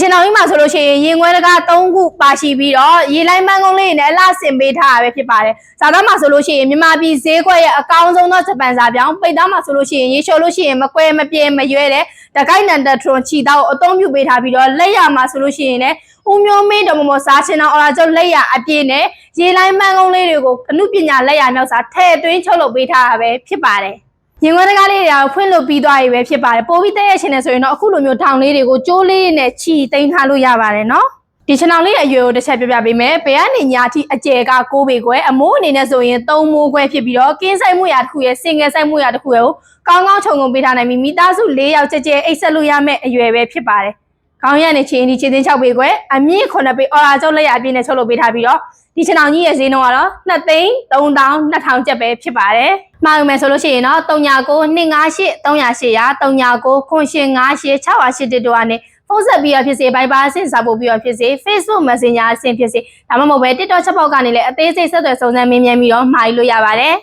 ရှင်တော်ကြီးမှာဆိုလို့ရှိရင်ရင်ခွဲတကား3ခုပါရှိပြီးတော့ရေလိုင်းမန်းကုန်းလေးနဲ့အလှဆင်ပေးထားရပဲဖြစ်ပါတယ်။ဇာသားမှာဆိုလို့ရှိရင်မြန်မာပြည်ဈေးကွက်ရဲ့အကောင်းဆုံးသောဂျပန်စာပြောင်းပိတ်သားမှာဆိုလို့ရှိရင်ရေလျှော်လို့ရှိရင်မကွဲမပြဲမရွဲတဲ့တကိုက်နန်တထရွန်ချီသားကိုအသုံးပြုပေးထားပြီးတော့လက်ရမှာဆိုလို့ရှိရင်လည်းဦးမျိုးမင်းတော်မစားချင်အောင်အော်ရာကျုပ်လက်ရအပြည့်နဲ့ရေလိုင်းမန်းကုန်းလေးတွေကိုအမှုပညာလက်ရမြောက်စာထဲ့သွင်းချုပ်လုပ်ပေးထားရပဲဖြစ်ပါတယ်။ရင်ခွဲတကားလေးတွေကိုဖွင့်လို့ပြီးသွားပြီပဲဖြစ်ပါတယ်ပိုပြီးတဲ့ရရှင်နေဆိုရင်တော့အခုလိုမျိုးထောင်လေးတွေကိုကျိုးလေးနဲ့ချီသိမ်းထားလို့ရပါတယ်နော်ဒီချန်နယ်လေးရဲ့အရွယ်ကိုတစ်ချက်ပြပြပေးမယ်ဘယ်ကနေညာထိအကျယ်က6ပေခွဲအမိုးအနေနဲ့ဆိုရင်3မိုးခွဲဖြစ်ပြီးတော့ကင်းဆိုင်မှုရာတစ်ခုရဲ့စင်ငယ်ဆိုင်မှုရာတစ်ခုရဲ့ကိုကောင်းကောင်းခြုံငုံပေးထားနိုင်ပြီးမိသားစု4ယောက်ကြဲကြဲအိတ်ဆက်လို့ရမယ့်အရွယ်ပဲဖြစ်ပါတယ်ခေါင်းရနေချင်းဒီခြေသိန်း6ပေခွဲအမြင့်9ပေအော်ရာကျုပ်လက်ရအပြည့်နဲ့ချုပ်လုပ်ပေးထားပြီးတော့ဒီချန်နယ်ကြီးရဲ့ဈေးနှုန်းကတော့2,32000ကျပ်ပဲဖြစ်ပါတယ်။မှာယူမယ်ဆိုလို့ရှိရင်တော့399258 308 39 9858 608တို့ကနေဖုန်းဆက်ပြီးတော့ဖြစ်စေ Viber အဆင့်စာပို့ပြီးတော့ဖြစ်စေ Facebook Messenger အဆင့်ဖြစ်စေဒါမှမဟုတ်ပဲ TikTok ချက်ပေါက်ကနေလည်းအသေးစိတ်ဆက်သွယ်စုံစမ်းမေးမြန်းပြီးတော့မှာယူလို့ရပါတယ်။